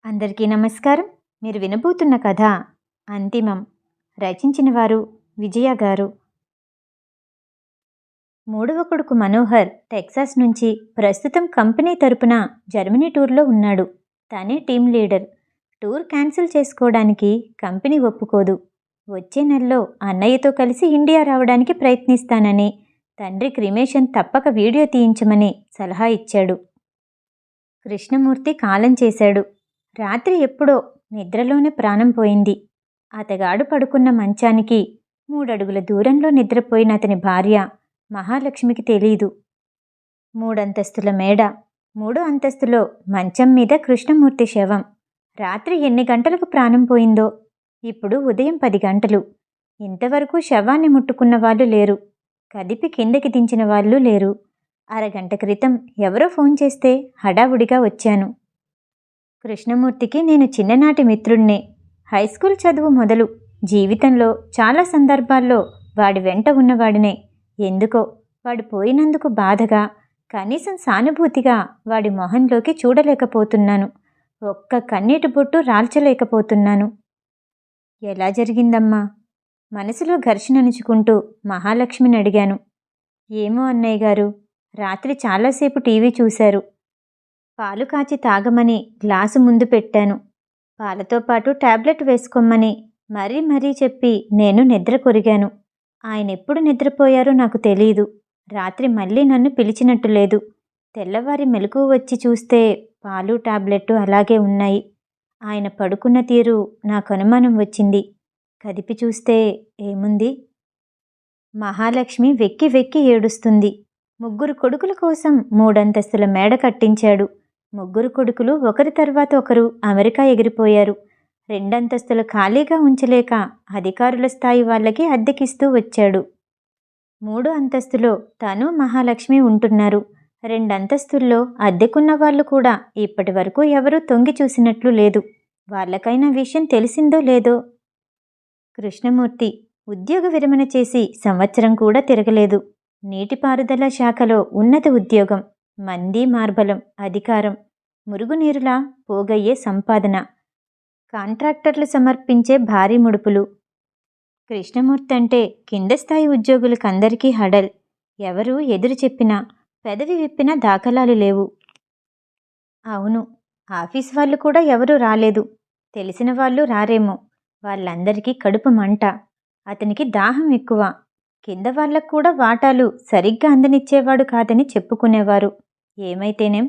అందరికీ నమస్కారం. మీరు వినబోతున్న కథ అంతిమం. రచించిన వారు విజయ గారు. మూడవ కొడుకు మనోహర్ టెక్సాస్ నుంచి ప్రస్తుతం కంపెనీ తరపున జర్మనీ టూర్లో ఉన్నాడు. తనే టీం లీడర్. టూర్ క్యాన్సిల్ చేసుకోవడానికి కంపెనీ ఒప్పుకోదు. వచ్చే నెలలో అన్నయ్యతో కలిసి ఇండియా రావడానికి ప్రయత్నిస్తానని, తండ్రి క్రిమేషన్ తప్పక వీడియో తీయించమని సలహా ఇచ్చాడు. కృష్ణమూర్తి కాలం చేశాడు. రాత్రి ఎప్పుడో నిద్రలోనే ప్రాణం పోయింది. అతగాడు పడుకున్న మంచానికి 3 అడుగుల దూరంలో నిద్రపోయిన అతని భార్య మహాలక్ష్మికి తెలీదు. 3 అంతస్తుల మేడ, 3వ అంతస్తులో మంచం మీద కృష్ణమూర్తి శవం. రాత్రి ఎన్ని గంటలకు ప్రాణం పోయిందో. ఇప్పుడు ఉదయం 10 గంటలు. ఇంతవరకు శవాన్ని ముట్టుకున్న వాళ్ళు లేరు. కదిపి కిందకి దించిన వాళ్ళు లేరు. అరగంట క్రితం ఎవరో ఫోన్ చేస్తే హడావుడిగా వచ్చాను. కృష్ణమూర్తికి నేను చిన్ననాటి మిత్రుణ్ణే. హైస్కూల్ చదువు మొదలు జీవితంలో చాలా సందర్భాల్లో వాడి వెంట ఉన్నవాడినే. ఎందుకో వాడు పోయినందుకు బాధగా, కనీసం సానుభూతిగా వాడి మొహంలోకి చూడలేకపోతున్నాను. ఒక్క కన్నీటి బొట్టు రాల్చలేకపోతున్నాను. ఎలా జరిగిందమ్మా? మనసులో ఘర్షణనుచుకుంటూ మహాలక్ష్మిని అడిగాను. ఏమో అన్నయ్య గారు, రాత్రి చాలాసేపు టీవీ చూశారు. పాలు కాచి తాగమని గ్లాసు ముందు పెట్టాను. పాలతో పాటు టాబ్లెట్ వేసుకోమని మరీ చెప్పి నేను నిద్ర కొరిగాను. ఆయనెప్పుడు నిద్రపోయారో నాకు తెలీదు. రాత్రి మళ్ళీ నన్ను పిలిచినట్టు లేదు. తెల్లవారి మెలకువ వచ్చి చూస్తే పాలు టాబ్లెట్టు అలాగే ఉన్నాయి. ఆయన పడుకున్న తీరు నాకు అనుమానం వచ్చింది. కదిపి చూస్తే ఏముంది? మహాలక్ష్మి వెక్కి వెక్కి ఏడుస్తుంది. 3 కొడుకుల కోసం 3 అంతస్తుల మేడ కట్టించాడు. 3 కొడుకులు ఒకరి తర్వాత ఒకరు అమెరికా ఎగిరిపోయారు. 2 అంతస్తులు ఖాళీగా ఉంచలేక అధికారుల స్థాయి వాళ్ళకి అద్దెకిస్తూ వచ్చాడు. 3 అంతస్తులో తను మహాలక్ష్మి ఉంటున్నారు. 2 అంతస్తుల్లో అద్దెకున్న వాళ్ళు కూడా ఇప్పటి వరకు ఎవరూ తొంగి చూసినట్లు లేదు. వాళ్ళకైనా విషయం తెలిసిందో లేదో. కృష్ణమూర్తి ఉద్యోగ విరమణ చేసి సంవత్సరం కూడా తిరగలేదు. నీటిపారుదల శాఖలో ఉన్నత ఉద్యోగం, మంది మార్బలం, అధికారం, మురుగునీరులా పోగయ్యే సంపాదన, కాంట్రాక్టర్లు సమర్పించే భారీ ముడుపులు. కృష్ణమూర్తి అంటే కింద స్థాయి ఉద్యోగులకందరికీ హడల్. ఎవరు ఎదురు చెప్పినా, పెదవి విప్పినా దాఖలాలు లేవు. అవును, ఆఫీస్ వాళ్ళు కూడా ఎవరూ రాలేదు. తెలిసిన వాళ్ళు రారేమో. వాళ్ళందరికీ కడుపు మంట. అతనికి దాహం ఎక్కువ. కింద వాళ్ళకు కూడా వాటాలు సరిగ్గా అందనిచ్చేవాడు కాదని చెప్పుకునేవారు. ఏమైతేనేం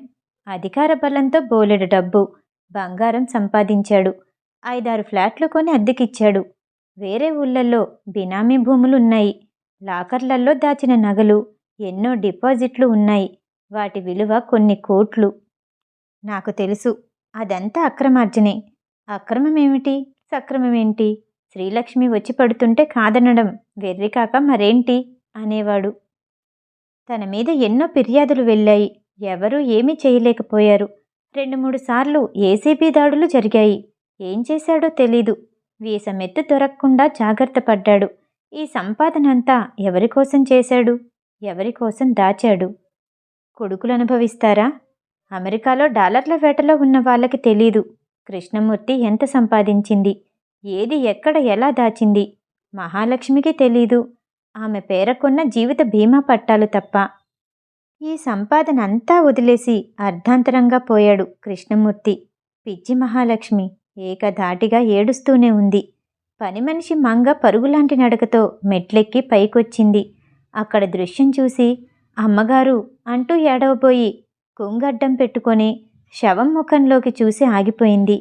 అధికార బలంతో బోలెడు డబ్బు, బంగారం సంపాదించాడు. 5-6 ఫ్లాట్లు కొని అద్దెకిచ్చాడు. వేరే ఊళ్ళల్లో బినామీ భూములున్నాయి. లాకర్లల్లో దాచిన నగలు, ఎన్నో డిపాజిట్లు ఉన్నాయి. వాటి విలువ కొన్ని కోట్లు. నాకు తెలుసు, అదంతా అక్రమార్జనే. అక్రమమేమిటి, సక్రమమేంటి? శ్రీలక్ష్మి వచ్చి పడుతుంటే కాదనడం వెర్రికాక మరేంటి అనేవాడు. తన మీద ఎన్నో ఫిర్యాదులు వెళ్ళాయి. ఎవరూ ఏమీ చేయలేకపోయారు. 2-3 సార్లు ఏసీబీ దాడులు జరిగాయి. ఏం చేశాడో తెలీదు. వీసమెత్తు దొరక్కుండా జాగ్రత్త పడ్డాడు. ఈ సంపాదనంతా ఎవరికోసం చేశాడు? ఎవరికోసం దాచాడు? కొడుకులు అనుభవిస్తారా? అమెరికాలో డాలర్ల వేటలో ఉన్న వాళ్ళకి తెలీదు కృష్ణమూర్తి ఎంత సంపాదించింది, ఏది ఎక్కడ ఎలా దాచింది. మహాలక్ష్మికి తెలీదు. ఆమె పేరకున్న జీవిత బీమా పట్టాలు తప్ప. ఈ సంపాదన అంతా వదిలేసి అర్ధాంతరంగా పోయాడు కృష్ణమూర్తి. పిచ్చి మహాలక్ష్మి ఏకధాటిగా ఏడుస్తూనే ఉంది. పని మనిషి మంగ పరుగులాంటి నడకతో మెట్లెక్కి పైకొచ్చింది. అక్కడ దృశ్యం చూసి అమ్మగారు అంటూ ఏడవబోయి కొంగడ్డం పెట్టుకొని శవం ముఖంలోకి చూసి ఆగిపోయింది.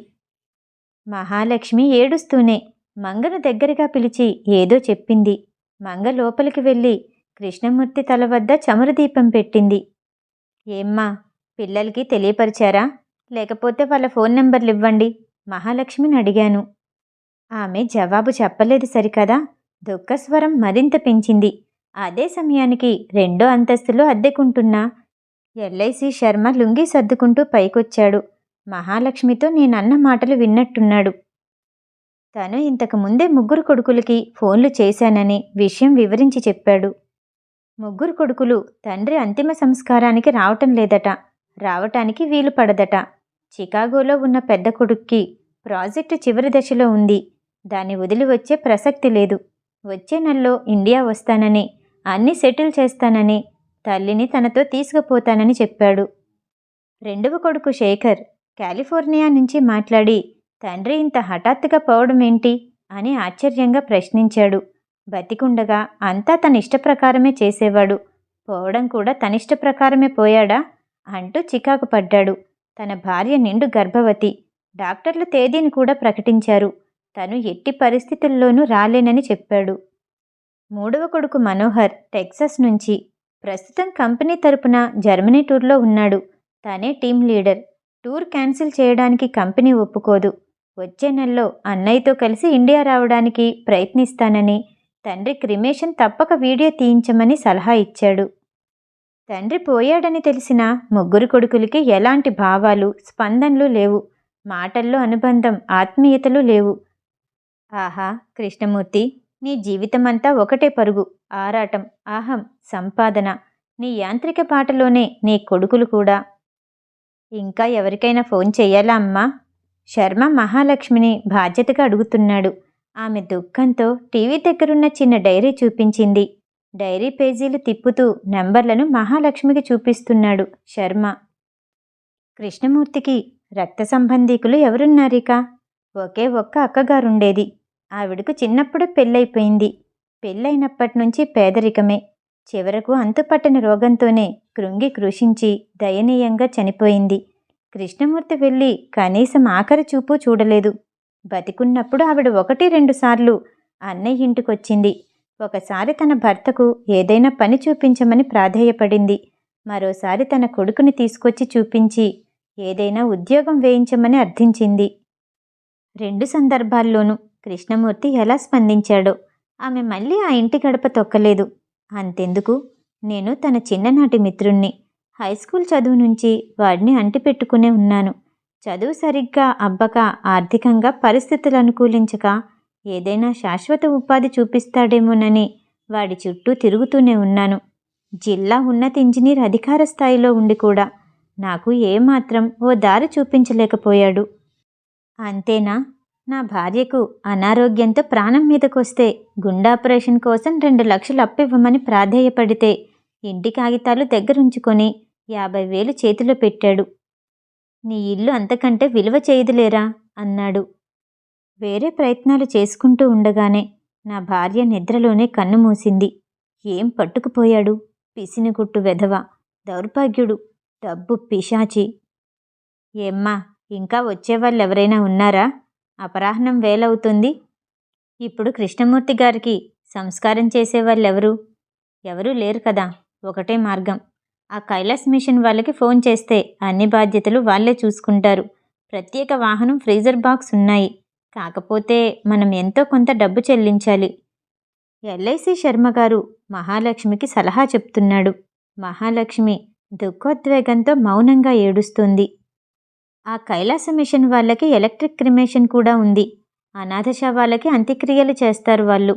మహాలక్ష్మి ఏడుస్తూనే మంగను దగ్గరగా పిలిచి ఏదో చెప్పింది. మంగ లోపలికి వెళ్ళి కృష్ణమూర్తి తల వద్ద చమురు దీపం పెట్టింది. ఏమ్మా, పిల్లలకి తెలియపరిచారా? లేకపోతే వాళ్ళ ఫోన్ నెంబర్లు ఇవ్వండి మహాలక్ష్మిని అడిగాను. ఆమె జవాబు చెప్పలేదు సరికదా. దుఃఖస్వరం మరింత పెంచింది. అదే సమయానికి 2వ అంతస్తులో అద్దెకుంటున్న ఎల్ఐసి శర్మ లుంగీ సర్దుకుంటూ పైకొచ్చాడు. మహాలక్ష్మితో నేనన్న మాటలు విన్నట్టున్నాడు. తను ఇంతకు ముందే 3 కొడుకులకి ఫోన్లు చేశానని విషయం వివరించి చెప్పాడు. 3 కొడుకులు తండ్రి అంతిమ సంస్కారానికి రావటం లేదట. రావటానికి వీలు పడదట. చికాగోలో ఉన్న పెద్ద కొడుక్కి ప్రాజెక్టు చివరి దశలో ఉంది. దాన్ని వదిలి వచ్చే ప్రసక్తి లేదు. వచ్చే నెలలో ఇండియా వస్తానని, అన్నీ సెటిల్ చేస్తానని, తల్లిని తనతో తీసుకుపోతానని చెప్పాడు. రెండవ కొడుకు శేఖర్ కాలిఫోర్నియా నుంచి మాట్లాడి, తండ్రి ఇంత హఠాత్తుగా పోవడం ఏంటి అని ఆశ్చర్యంగా ప్రశ్నించాడు. బతికుండగా అంతా తన ఇష్టప్రకారమే చేసేవాడు, పోవడం కూడా తనిష్ట ప్రకారమే పోయాడా అంటూ చికాకు పడ్డాడు. తన భార్య నిండు గర్భవతి. డాక్టర్లు తేదీని కూడా ప్రకటించారు. తను ఎట్టి పరిస్థితుల్లోనూ రాలేనని చెప్పాడు. మూడవ కొడుకు మనోహర్ టెక్సాస్ నుంచి. ప్రస్తుతం కంపెనీ తరపున జర్మనీ టూర్లో ఉన్నాడు. తనే టీం లీడర్. టూర్ క్యాన్సిల్ చేయడానికి కంపెనీ ఒప్పుకోదు. వచ్చే నెలలో అన్నయ్యతో కలిసి ఇండియా రావడానికి ప్రయత్నిస్తానని, తండ్రి క్రిమేషన్ తప్పక వీడియో తీయించమని సలహా ఇచ్చాడు. తండ్రి పోయాడని తెలిసిన ముగ్గురు కొడుకులకి ఎలాంటి భావాలు, స్పందనలు లేవు. మాటల్లో అనుబంధం, ఆత్మీయతలు లేవు. ఆహా కృష్ణమూర్తి, నీ జీవితమంతా ఒకటే పరుగు, ఆరాటం, అహం, సంపాదన. నీ యాంత్రిక పాటలోనే నీ కొడుకులు కూడా. ఇంకా ఎవరికైనా ఫోన్ చెయ్యాలా అమ్మా? శర్మ మహాలక్ష్మిని బాధ్యతగా అడుగుతున్నాడు. ఆమె దుఃఖంతో టీవీ దగ్గరున్న చిన్న డైరీ చూపించింది. డైరీ పేజీలు తిప్పుతూ నెంబర్లను మహాలక్ష్మికి చూపిస్తున్నాడు శర్మ. కృష్ణమూర్తికి రక్త సంబంధీకులు ఎవరున్నారిక? ఒకే ఒక్క అక్కగారుండేది. ఆవిడకు చిన్నప్పుడే పెళ్ళైపోయింది. పెళ్ళైనప్పటి నుంచి పేదరికమే. చివరకు అంతుపట్టని రోగంతోనే కృంగి కృషించి దయనీయంగా చనిపోయింది. కృష్ణమూర్తి వెళ్ళి కనీసం ఆఖరి చూపు చూడలేదు. బతికున్నప్పుడు ఆవిడ 1-2 సార్లు అన్నయ్య ఇంటికొచ్చింది. ఒకసారి తన భర్తకు ఏదైనా పని చూపించమని ప్రాధేయపడింది. మరోసారి తన కొడుకుని తీసుకొచ్చి చూపించి ఏదైనా ఉద్యోగం వేయించమని అర్థించింది. 2 సందర్భాల్లోనూ కృష్ణమూర్తి ఎలా స్పందించాడో. ఆమె మళ్ళీ ఆ ఇంటి గడప తొక్కలేదు. అంతెందుకు, నేను తన చిన్ననాటి మిత్రుణ్ణి. హైస్కూల్ చదువు నుంచి వాడిని అంటిపెట్టుకునే ఉన్నాను. చదువు సరిగ్గా అబ్బక, ఆర్థికంగా పరిస్థితులు అనుకూలించక ఏదైనా శాశ్వత ఉపాధి చూపిస్తాడేమోనని వాడి చుట్టూ తిరుగుతూనే ఉన్నాను. జిల్లా ఉన్నత ఇంజనీర్ అధికార స్థాయిలో ఉండి కూడా నాకు ఏమాత్రం ఓ దారి చూపించలేకపోయాడు. అంతేనా? నా భార్యకు అనారోగ్యంతో ప్రాణం మీదకొస్తే గుండాపరేషన్ కోసం 2 లక్షలు అప్పివ్వమని ప్రాధేయపడితే ఇంటి కాగితాలు దగ్గరుంచుకొని 50,000 చేతిలో పెట్టాడు. నీ ఇల్లు అంతకంటే విలువ చేయదులేరా అన్నాడు. వేరే ప్రయత్నాలు చేసుకుంటూ ఉండగానే నా భార్య నిద్రలోనే కన్ను మూసింది. ఏం పట్టుకుపోయాడు? పిసినిగుట్టు వెధవ, దౌర్భాగ్యుడు, డబ్బు పిశాచి. ఏమ్మా, ఇంకా వచ్చేవాళ్ళెవరైనా ఉన్నారా? అపరాహ్నం వేలవుతుంది. ఇప్పుడు కృష్ణమూర్తి గారికి సంస్కారం చేసేవాళ్ళెవరు? ఎవరూ లేరు కదా. ఒకటే మార్గం. ఆ కైలాస్ మిషన్ వాళ్ళకి ఫోన్ చేస్తే అన్ని బాధ్యతలు వాళ్లే చూసుకుంటారు. ప్రత్యేక వాహనం, ఫ్రీజర్ బాక్స్ ఉన్నాయి. కాకపోతే మనం ఎంతో కొంత డబ్బు చెల్లించాలి. ఎల్ఐసి శర్మగారు మహాలక్ష్మికి సలహా చెప్తున్నాడు. మహాలక్ష్మి దుఃఖోద్వేగంతో మౌనంగా ఏడుస్తుంది. ఆ కైలాస మిషన్ వాళ్ళకి ఎలక్ట్రిక్ క్రిమేషన్ కూడా ఉంది. అనాథ శవాలకి అంత్యక్రియలు చేస్తారు వాళ్ళు.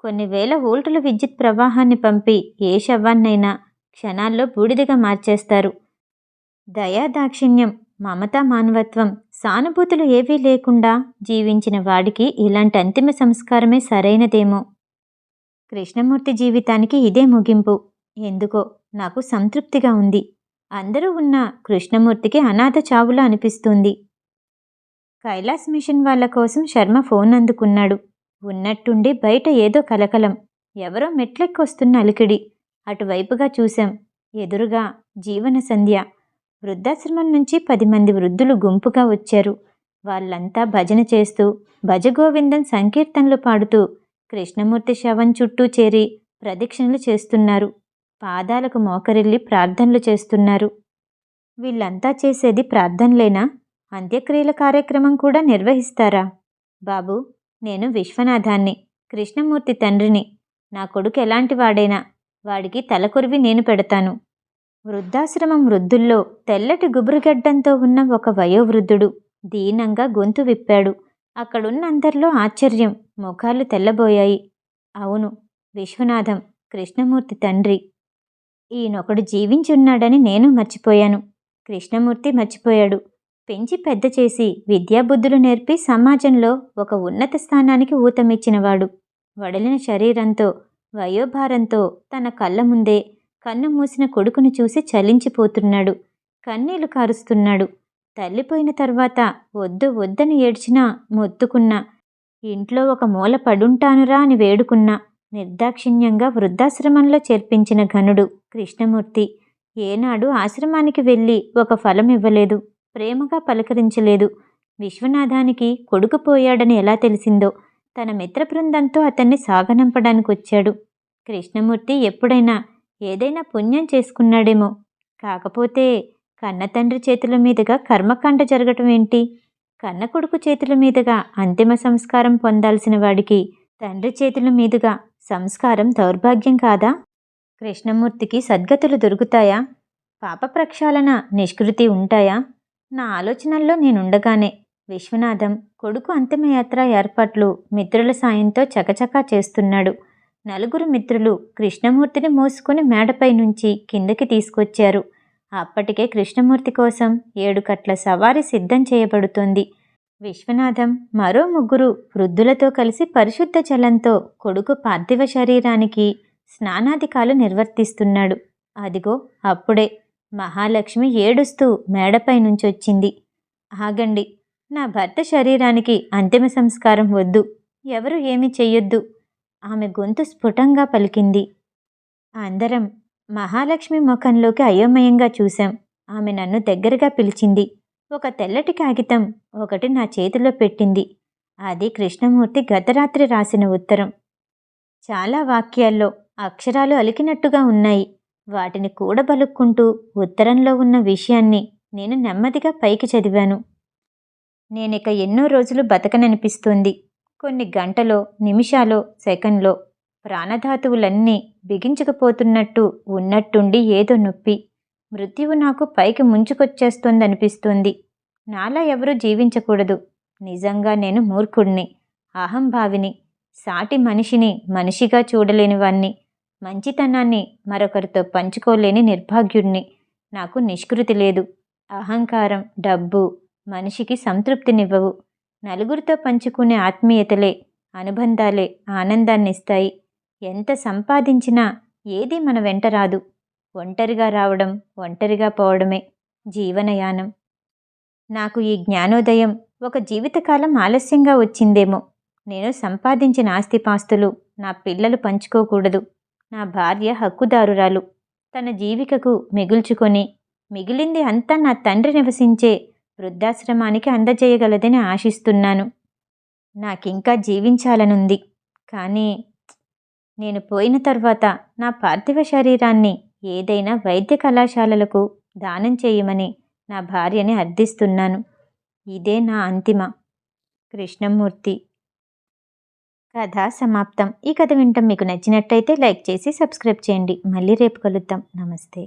కొన్ని వేల వోల్టుల విద్యుత్ ప్రవాహాన్ని పంపి ఏ శవాన్నైనా క్షణాల్లో బూడిదగా మార్చేస్తారు. దయాదాక్షిణ్యం, మమతా, మానవత్వం, సానుభూతులు ఏవీ లేకుండా జీవించిన వాడికి ఇలాంటి అంతిమ సంస్కారమే సరైనదేమో. కృష్ణమూర్తి జీవితానికి ఇదే ముగింపు. ఎందుకో నాకు సంతృప్తిగా ఉంది. అందరూ ఉన్న కృష్ణమూర్తికి అనాథ చావులా అనిపిస్తుంది. కైలాస్ మిషన్ వాళ్ళ కోసం శర్మ ఫోన్ అందుకున్నాడు. ఉన్నట్టుండి బయట ఏదో కలకలం. ఎవరో మెట్లెక్కొస్తున్న అలికిడి. అటువైపుగా చూశాం. ఎదురుగా జీవన సంధ్య. వృద్ధాశ్రమం నుంచి 10 మంది వృద్ధులు గుంపుగా వచ్చారు. వాళ్ళంతా భజన చేస్తూ, భజగోవిందం సంకీర్తనలు పాడుతూ కృష్ణమూర్తి శవం చుట్టూ చేరి ప్రదక్షిణలు చేస్తున్నారు. పాదాలకు మోకరిల్లి ప్రార్థనలు చేస్తున్నారు. వీళ్ళంతా చేసేది ప్రార్థనలేనా? అంత్యక్రియల కార్యక్రమం కూడా నిర్వహిస్తారా? బాబు, నేను విశ్వనాథాన్ని, కృష్ణమూర్తి తండ్రిని. నా కొడుకు ఎలాంటి వాడైనా వాడికి తలకొరివి నేను పెడతాను. వృద్ధాశ్రమం వృద్ధుల్లో తెల్లటి గుబురుగడ్డంతో ఉన్న ఒక వయోవృద్ధుడు దీనంగా గొంతు విప్పాడు. అక్కడున్న అందరిలో ఆశ్చర్యం. ముఖాలు తెల్లబోయాయి. అవును, విశ్వనాథం, కృష్ణమూర్తి తండ్రి. ఈయనొకడు జీవించున్నాడని నేను మర్చిపోయాను. కృష్ణమూర్తి మర్చిపోయాడు. పెంచి పెద్ద చేసి విద్యాబుద్ధులు నేర్పి సమాజంలో ఒక ఉన్నత స్థానానికి ఊతమిచ్చినవాడు. వడలిన శరీరంతో, వయోభారంతో తన కళ్ళ ముందే కన్ను మూసిన కొడుకును చూసి చలించిపోతున్నాడు. కన్నీళ్లు కారుస్తున్నాడు. తల్లిపోయిన తర్వాత వద్దు వద్దని ఏడ్చినా, మొత్తుకున్నా, ఇంట్లో ఒక మూల పడుంటానురా అని వేడుకున్నా నిర్దాక్షిణ్యంగా వృద్ధాశ్రమంలో చేర్పించిన ఘనుడు కృష్ణమూర్తి ఏనాడు ఆశ్రమానికి వెళ్ళి ఒక ఫలం ఇవ్వలేదు, ప్రేమగా పలకరించలేదు. విశ్వనాథానికి కొడుకు పోయాడని ఎలా తెలిసిందో తన మిత్ర బృందంతో అతన్ని సాగనంపడానికి వచ్చాడు. కృష్ణమూర్తి ఎప్పుడైనా ఏదైనా పుణ్యం చేసుకున్నాడేమో. కాకపోతే కన్నతండ్రి చేతుల మీదుగా కర్మకాండ జరగటం ఏంటి? కన్న కొడుకు చేతుల మీదుగా అంతిమ సంస్కారం పొందాల్సిన వాడికి తండ్రి చేతుల మీదుగా సంస్కారం దౌర్భాగ్యం కాదా? కృష్ణమూర్తికి సద్గతులు దొరుకుతాయా? పాప ప్రక్షాళన నిష్కృతి ఉంటాయా? నా ఆలోచనల్లో నేనుండగానే విశ్వనాథం కొడుకు అంతిమయాత్ర ఏర్పాట్లు మిత్రుల సాయంతో చకచకా చేస్తున్నాడు. నలుగురు మిత్రులు కృష్ణమూర్తిని మోసుకుని మేడపై నుంచి కిందకి తీసుకొచ్చారు. అప్పటికే కృష్ణమూర్తి కోసం 7 కట్ల సవారీ సిద్ధం చేయబడుతోంది. విశ్వనాథం మరో 3 వృద్ధులతో కలిసి పరిశుద్ధ జలంతో కొడుకు పార్థివ శరీరానికి స్నానాధికాలు నిర్వర్తిస్తున్నాడు. అదిగో అప్పుడే మహాలక్ష్మి ఏడుస్తూ మేడపై నుంచొచ్చింది. ఆగండి, నా భర్త శరీరానికి అంతిమ సంస్కారం వద్దు, ఎవరు ఏమీ చెయ్యొద్దు, ఆమె గొంతు స్ఫుటంగా పలికింది. అందరం మహాలక్ష్మి ముఖంలోకి అయోమయంగా చూశాం. ఆమె నన్ను దగ్గరగా పిలిచింది. ఒక తెల్లటి కాగితం ఒకటి నా చేతిలో పెట్టింది. అది కృష్ణమూర్తి గతరాత్రి రాసిన ఉత్తరం. చాలా వాక్యాల్లో అక్షరాలు అలికినట్టుగా ఉన్నాయి. వాటిని కూడబలుక్కుంటూ ఉత్తరంలో ఉన్న విషయాన్ని నేను నెమ్మదిగా పైకి చదివాను. నేనిక ఎన్నో రోజులు బతకననిపిస్తోంది. కొన్ని గంటలో, నిమిషాలో, సెకండ్లో ప్రాణధాతువులన్నీ బిగించుకుపోతున్నట్టు ఉన్నట్టుండి ఏదో నొప్పి. మృత్యువు నాకు పైకి ముంచుకొచ్చేస్తోందనిపిస్తోంది. నాలా ఎవరూ జీవించకూడదు. నిజంగా నేను మూర్ఖుడిని, అహంభావిని, సాటి మనిషిని మనిషిగా చూడలేనివాణ్ణి, మంచితనాన్ని మరొకరితో పంచుకోలేని నిర్భాగ్యుణ్ణి. నాకు నిష్కృతి లేదు. అహంకారం, డబ్బు మనిషికి సంతృప్తినివ్వవు. నలుగురితో పంచుకునే ఆత్మీయతలే, అనుబంధాలే ఆనందాన్నిస్తాయి. ఎంత సంపాదించినా ఏదీ మన వెంట రాదు. ఒంటరిగా రావడం, ఒంటరిగా పోవడమే జీవనయానం. నాకు ఈ జ్ఞానోదయం ఒక జీవితకాలం ఆలస్యంగా వచ్చిందేమో. నేను సంపాదించిన ఆస్తిపాస్తులు నా పిల్లలు పంచుకోకూడదు. నా భార్య హక్కుదారురాలు. తన జీవికకు మిగుల్చుకొని మిగిలింది అంతా నా తండ్రి నివసించే వృద్ధాశ్రమానికి అందజేయగలదని ఆశిస్తున్నాను. నాకింకా జీవించాలనుంది. కానీ నేను పోయిన తర్వాత నా పార్థివ శరీరాన్ని ఏదైనా వైద్య కళాశాలలకు దానం చేయమని నా భార్యని అర్థిస్తున్నాను. ఇదే నా అంతిమ. కృష్ణమూర్తి. కథ సమాప్తం. ఈ కథ వినటం మీకు నచ్చినట్టయితే లైక్ చేసి సబ్స్క్రైబ్ చేయండి. మళ్ళీ రేపు కలుద్దాం. నమస్తే.